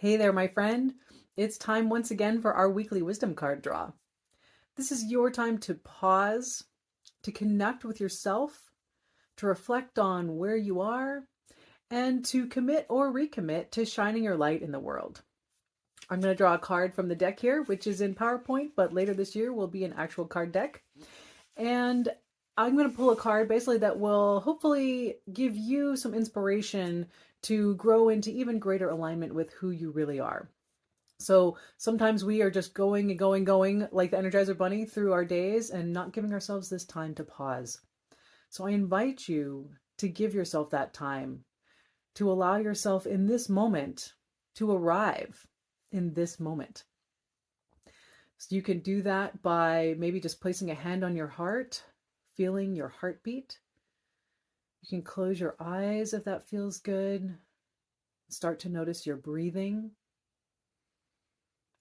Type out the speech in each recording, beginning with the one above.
Hey there, my friend. It's time once again for our weekly wisdom card draw. This is your time to pause, to connect with yourself, to reflect on where you are, and to commit or recommit to shining your light in the world. I'm going to draw a card from the deck here, which is in PowerPoint, but later this year will be an actual card deck. And I'm going to pull a card basically that will hopefully give you some inspiration to grow into even greater alignment with who you really are. So sometimes we are just going and going like the Energizer Bunny through our days and not giving ourselves this time to pause. So I invite you to give yourself that time, to allow yourself in this moment to arrive in this moment. So you can do that by maybe just placing a hand on your heart, feeling your heartbeat. You can close your eyes if that feels good. Start to notice your breathing.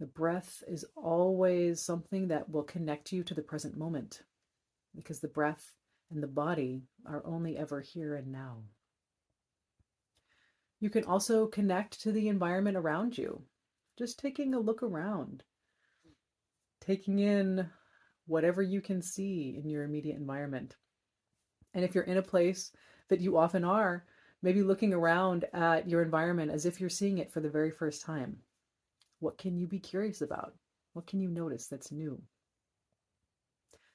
The breath is always something that will connect you to the present moment because the breath and the body are only ever here and now. You can also connect to the environment around you, just taking a look around, taking in whatever you can see in your immediate environment. And if you're in a place that you often are, maybe looking around at your environment as if you're seeing it for the very first time. What can you be curious about? What can you notice that's new?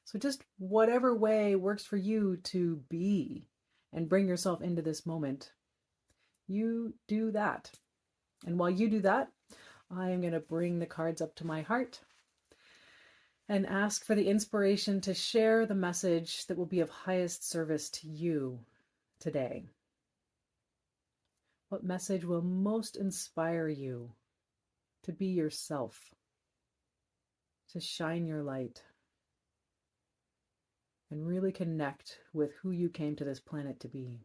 So just whatever way works for you to be and bring yourself into this moment, you do that. And while you do that, I am going to bring the cards up to my heart and ask for the inspiration to share the message that will be of highest service to you today. What message will most inspire you to be yourself, to shine your light, and really connect with who you came to this planet to be?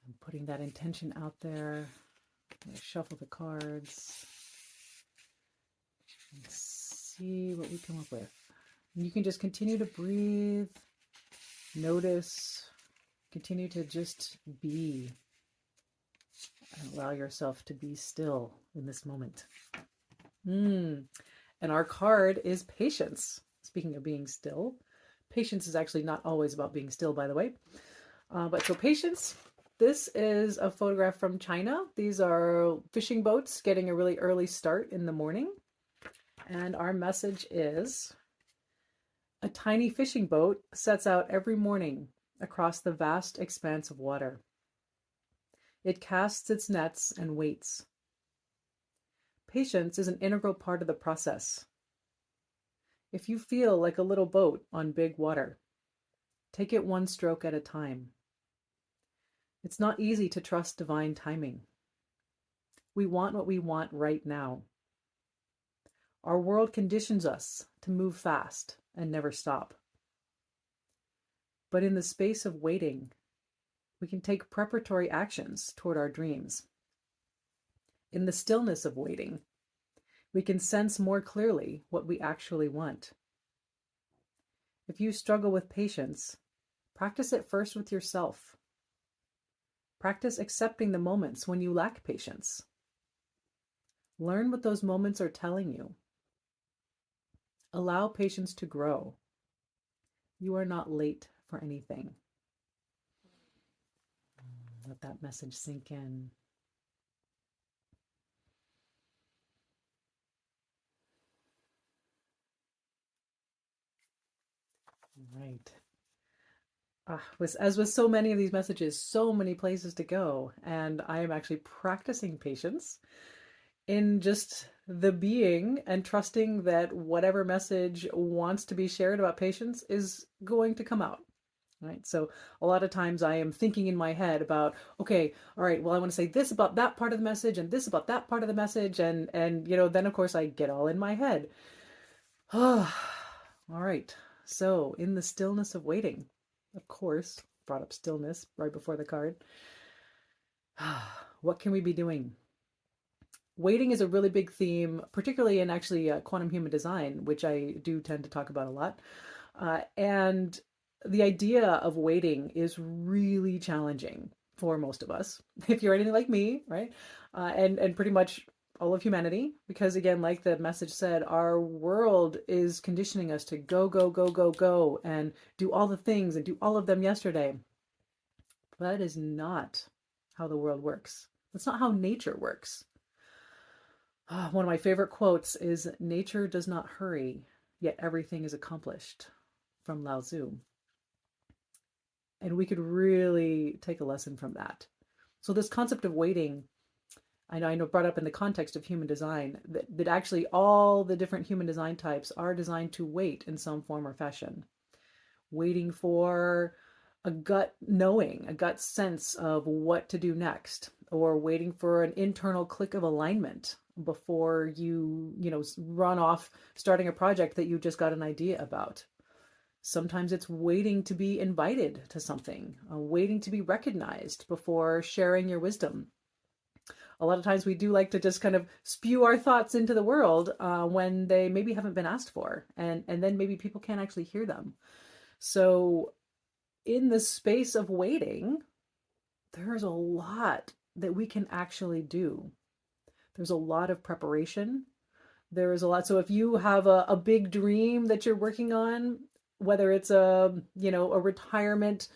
I'm putting that intention out there. I'm going to shuffle the cards and see what we come up with. And you can just continue to breathe, notice, continue to just be, and allow yourself to be still in this moment. And our card is patience. Speaking of being still, patience is actually not always about being still, by the way. But so patience. This is a photograph from China. These are fishing boats getting a really early start in the morning. And our message is: a tiny fishing boat sets out every morning across the vast expanse of water. It casts its nets and waits. Patience is an integral part of the process. If you feel like a little boat on big water, take it one stroke at a time. It's not easy to trust divine timing. We want what we want right now. Our world conditions us to move fast and never stop. But in the space of waiting, we can take preparatory actions toward our dreams. In the stillness of waiting, we can sense more clearly what we actually want. If you struggle with patience, practice it first with yourself. Practice accepting the moments when you lack patience. Learn what those moments are telling you. Allow patience to grow. You are not late for anything. Let that message sink in. Right. As with so many of these messages, so many places to go. And I am actually practicing patience in just the being and trusting that whatever message wants to be shared about patience is going to come out. Right. So a lot of times I am thinking in my head about, okay, all right, well, I want to say this about that part of the message and this about that part of the message. And then of course I get all in my head. All right. So in the stillness of waiting, of course, brought up stillness right before the card. What can we be doing? Waiting is a really big theme, particularly in actually quantum human design, which I do tend to talk about a lot. And the idea of waiting is really challenging for most of us, if you're anything like me, right? And pretty much all of humanity, because again, like the message said, our world is conditioning us to go, go, go, go, go, and do all the things and do all of them yesterday. But that is not how the world works. That's not how nature works. One of my favorite quotes is, "Nature does not hurry, yet everything is accomplished," from Lao Tzu. And we could really take a lesson from that. So this concept of waiting, I know brought up in the context of human design, that actually all the different human design types are designed to wait in some form or fashion. Waiting for a gut knowing, a gut sense of what to do next, or waiting for an internal click of alignment before you run off starting a project that you just got an idea about. Sometimes it's waiting to be invited to something, waiting to be recognized before sharing your wisdom. A lot of times we do like to just kind of spew our thoughts into the world when they maybe haven't been asked for, and then maybe people can't actually hear them. So in the space of waiting, there's a lot that we can actually do. There's a lot of preparation. There is a lot. So if you have a big dream that you're working on, whether it's a retirement,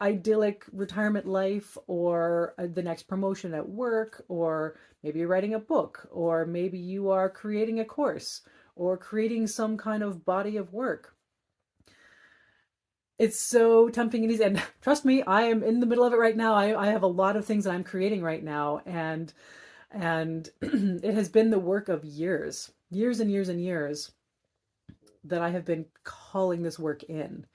idyllic retirement life, or the next promotion at work, or maybe you're writing a book, or maybe you are creating a course or creating some kind of body of work. It's so tempting and easy. And trust me, I am in the middle of it right now. I have a lot of things that I'm creating right now. And it has been the work of years and years and years that I have been calling this work in.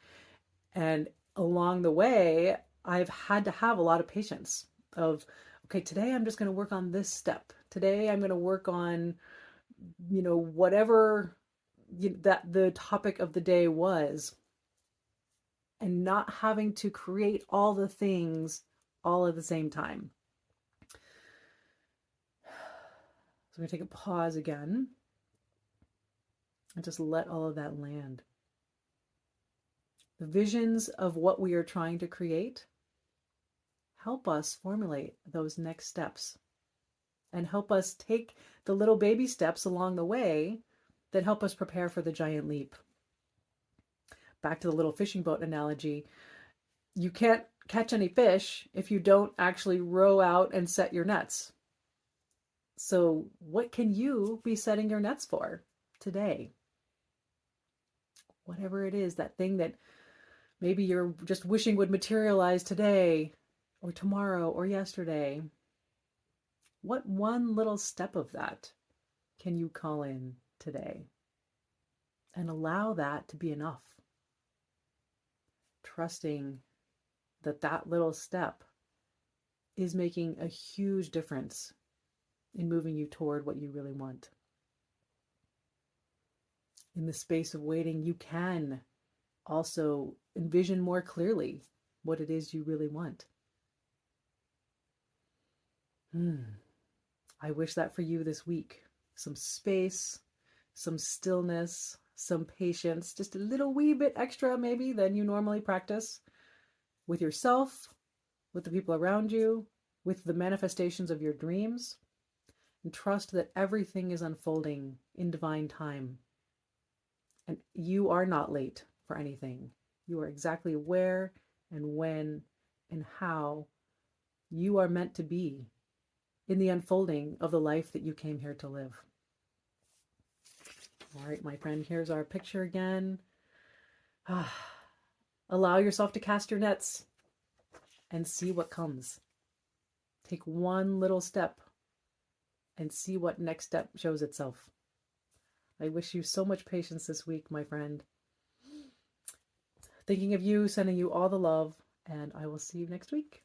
And along the way, I've had to have a lot of patience of, okay, today I'm just going to work on this step. Today I'm going to work on, whatever that the topic of the day was, and not having to create all the things all at the same time. So I'm going to take a pause again and just let all of that land. The visions of what we are trying to create help us formulate those next steps and help us take the little baby steps along the way that help us prepare for the giant leap. Back to the little fishing boat analogy, you can't catch any fish if you don't actually row out and set your nets. So what can you be setting your nets for today? Whatever it is, that thing that maybe you're just wishing would materialize today or tomorrow or yesterday. What one little step of that can you call in today? And allow that to be enough. Trusting that that little step is making a huge difference in moving you toward what you really want. In the space of waiting, you can also envision more clearly what it is you really want. I wish that for you this week. Some space, some stillness, some patience, just a little wee bit extra maybe than you normally practice with yourself, with the people around you, with the manifestations of your dreams, and trust that everything is unfolding in divine time. And you are not late for anything. You are exactly where and when and how you are meant to be in the unfolding of the life that you came here to live. All right, my friend, here's our picture again. Allow yourself to cast your nets and see what comes. Take one little step and see what next step shows itself. I wish you so much patience this week, my friend. Thinking of you, sending you all the love, and I will see you next week.